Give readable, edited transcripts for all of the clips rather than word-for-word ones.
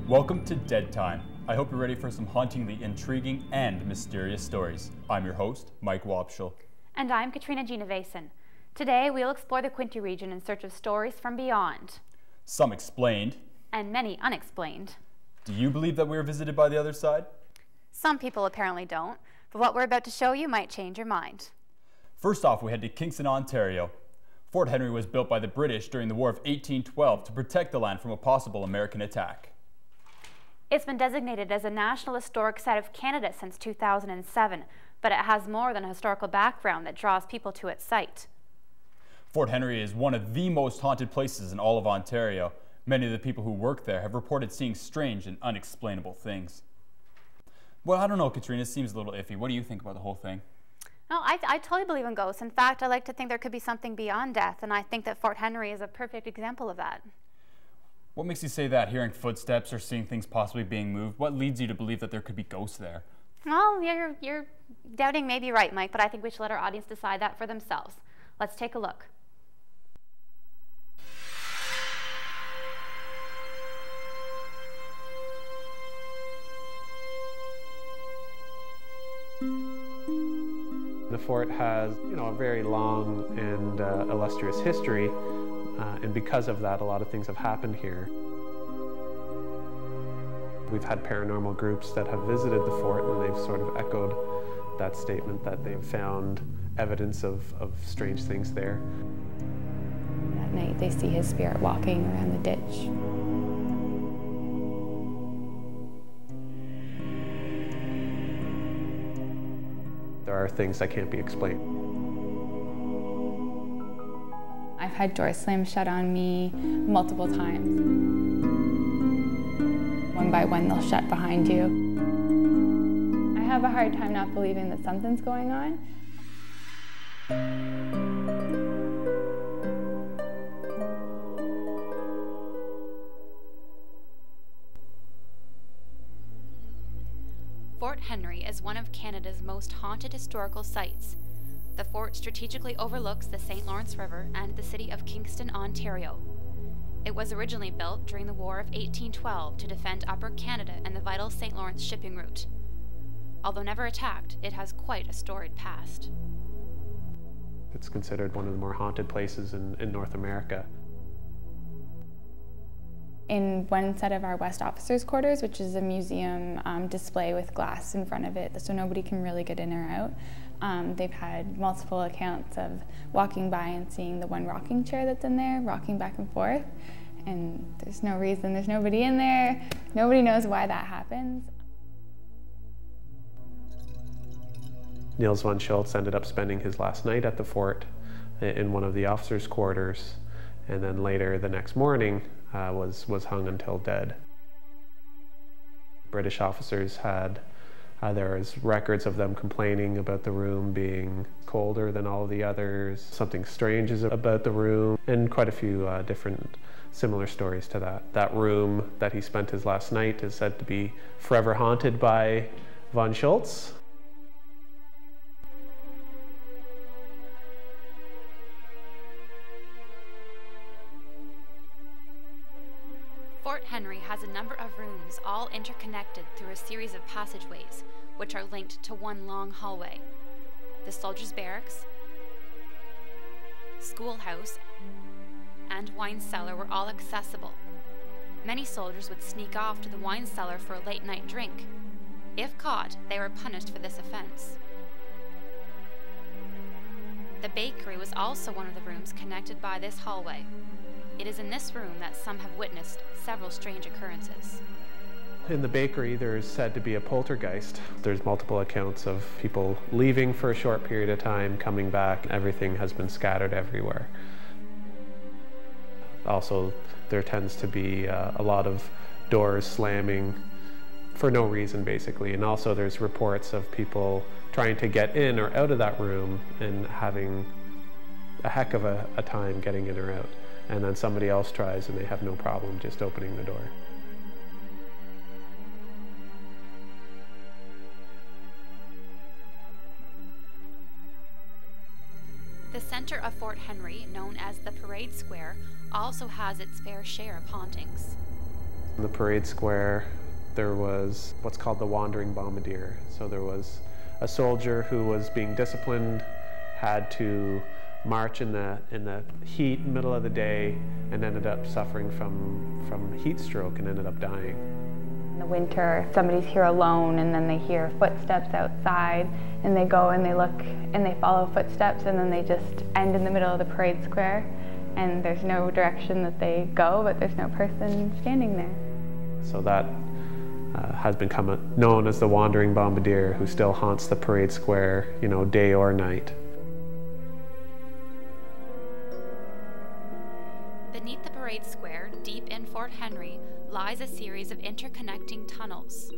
Welcome to Dead Time. I hope you're ready for some hauntingly intriguing and mysterious stories. I'm your host, Mike Wapshall. And I'm Katrina Genovesan. Today we'll explore the Quinte region in search of stories from beyond. Some explained. And many unexplained. Do you believe that we were visited by the other side? Some people apparently don't, but what we're about to show you might change your mind. First off, we head to Kingston, Ontario. Fort Henry was built by the British during the War of 1812 to protect the land from a possible American attack. It's been designated as a National Historic Site of Canada since 2007, but it has more than a historical background that draws people to its site. Fort Henry is one of the most haunted places in all of Ontario. Many of the people who work there have reported seeing strange and unexplainable things. Well, I don't know, Katrina, it seems a little iffy. What do you think about the whole thing? No, I totally believe in ghosts. In fact, I like to think there could be something beyond death, and I think that Fort Henry is a perfect example of that. What makes you say that? Hearing footsteps or seeing things possibly being moved? What leads you to believe that there could be ghosts there? Well, you're doubting may be right, Mike, but I think we should let our audience decide that for themselves. Let's take a look. The fort has, a very long and illustrious history, and because of that, a lot of things have happened here. We've had paranormal groups that have visited the fort, and they've sort of echoed that statement that they've found evidence of strange things there. At night, they see his spirit walking around the ditch. There are things that can't be explained. I've had doors slammed shut on me multiple times. One by one, they'll shut behind you. I have a hard time not believing that something's going on. Fort Henry is one of Canada's most haunted historical sites. The fort strategically overlooks the St. Lawrence River and the city of Kingston, Ontario. It was originally built during the War of 1812 to defend Upper Canada and the vital St. Lawrence shipping route. Although never attacked, it has quite a storied past. It's considered one of the more haunted places in North America. In one set of our West Officers' Quarters, which is a museum display with glass in front of it, so nobody can really get in or out, they've had multiple accounts of walking by and seeing the one rocking chair that's in there, rocking back and forth, and there's no reason, there's nobody in there, nobody knows why that happens. Niels von Schultz ended up spending his last night at the fort in one of the officers' quarters, and then later the next morning was hung until dead. British officers had, there was records of them complaining about the room being colder than all of the others. Something strange is about the room, and quite a few different similar stories to that. That room that he spent his last night is said to be forever haunted by von Schultz. Fort Henry has a number of rooms, all interconnected through a series of passageways, which are linked to one long hallway. The soldiers' barracks, schoolhouse, and wine cellar were all accessible. Many soldiers would sneak off to the wine cellar for a late-night drink. If caught, they were punished for this offense. The bakery was also one of the rooms connected by this hallway. It is in this room that some have witnessed several strange occurrences. In the bakery, there's said to be a poltergeist. There's multiple accounts of people leaving for a short period of time, coming back. Everything has been scattered everywhere. Also, there tends to be a lot of doors slamming for no reason, basically. And also there's reports of people trying to get in or out of that room and having a heck of a time getting in or out. And then somebody else tries and they have no problem just opening the door. The center of Fort Henry, known as the Parade Square, also has its fair share of hauntings. In the parade square, there was what's called the wandering bombardier. So there was a soldier who was being disciplined, had to march in the heat, middle of the day, and ended up suffering from heat stroke and ended up dying. In the winter, somebody's here alone and then they hear footsteps outside and they go and they look and they follow footsteps and then they just end in the middle of the parade square and there's no direction that they go, but there's no person standing there. So that has become known as the wandering bombardier, who still haunts the parade square, you know, day or night. Beneath the parade square, deep in Fort Henry, lies a series of interconnecting tunnels.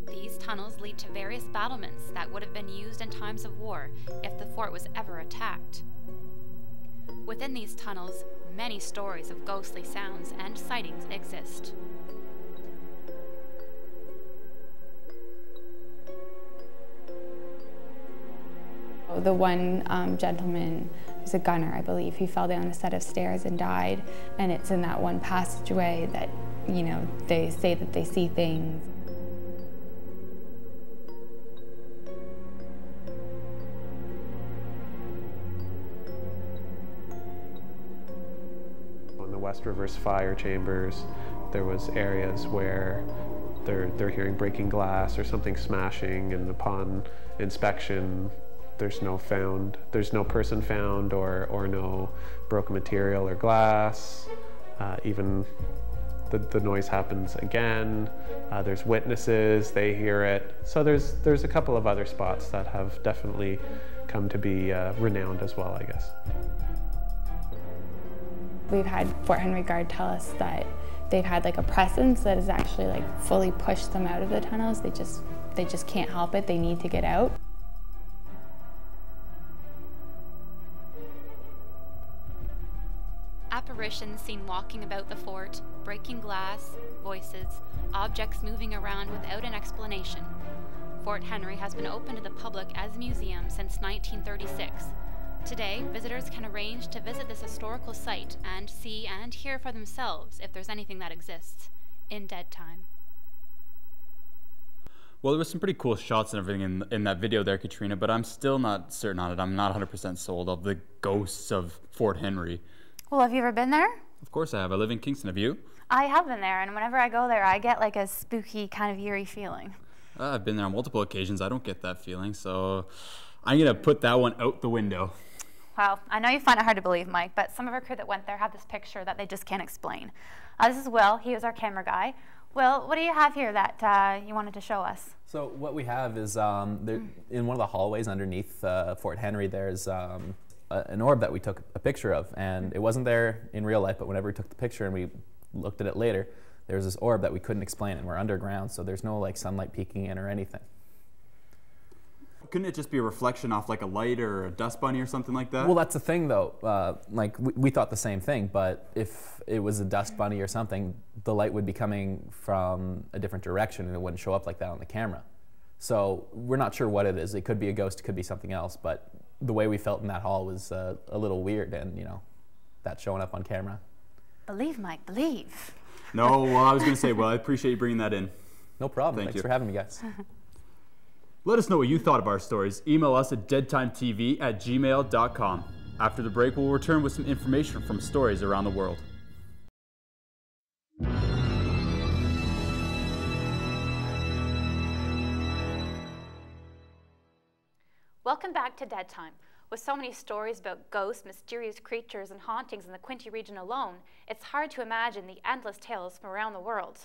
These tunnels lead to various battlements that would have been used in times of war if the fort was ever attacked. Within these tunnels, many stories of ghostly sounds and sightings exist. The one gentleman was a gunner, I believe. He fell down a set of stairs and died, and it's in that one passageway that, you know, they say that they see things. In the West Rivers fire chambers, there was areas where they're hearing breaking glass or something smashing, and upon inspection, there's no person found or no broken material or glass. Even the noise happens again. There's witnesses, they hear it. So there's a couple of other spots that have definitely come to be renowned as well, I guess. We've had Fort Henry Guard tell us that they've had like a presence that has actually like fully pushed them out of the tunnels. They just can't help it, they need to get out. Apparitions seen walking about the fort, breaking glass, voices, objects moving around without an explanation. Fort Henry has been open to the public as a museum since 1936. Today, visitors can arrange to visit this historical site and see and hear for themselves if there's anything that exists in dead time. Well, there was some pretty cool shots and everything in that video there, Katrina, but I'm still not certain on it. I'm not 100% sold of the ghosts of Fort Henry. Well, have you ever been there? Of course I have. I live in Kingston. Have you? I have been there, and whenever I go there, I get like a spooky kind of eerie feeling. I've been there on multiple occasions. I don't get that feeling, so I'm going to put that one out the window. Wow, I know you find it hard to believe, Mike, but some of our crew that went there have this picture that they just can't explain. This is Will. He was our camera guy. Will, what do you have here that you wanted to show us? So what we have is in one of the hallways underneath Fort Henry, there's an orb that we took a picture of, and it wasn't there in real life, but whenever we took the picture and we looked at it later, there was this orb that we couldn't explain, and we're underground, so there's no like sunlight peeking in or anything. Couldn't it just be a reflection off like a light or a dust bunny or something like that? Well, that's the thing though, like we thought the same thing, but if it was a dust bunny or something, the light would be coming from a different direction and it wouldn't show up like that on the camera. So we're not sure what it is. It could be a ghost, it could be something else, but the way we felt in that hall was a little weird, and you know, that showing up on camera. Believe, Mike, believe. No, well, I was going to say, well, I appreciate you bringing that in. No problem. Thanks for having me, guys. Let us know what you thought of our stories. Email us at deadtimetv@gmail.com. After the break, we'll return with some information from stories around the world. Welcome back to Dead Time. With so many stories about ghosts, mysterious creatures, and hauntings in the Quinte region alone, it's hard to imagine the endless tales from around the world.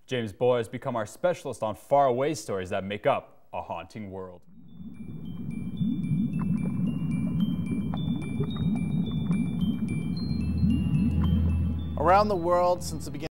James Boyle has become our specialist on faraway stories that make up a haunting world. Around the world since the beginning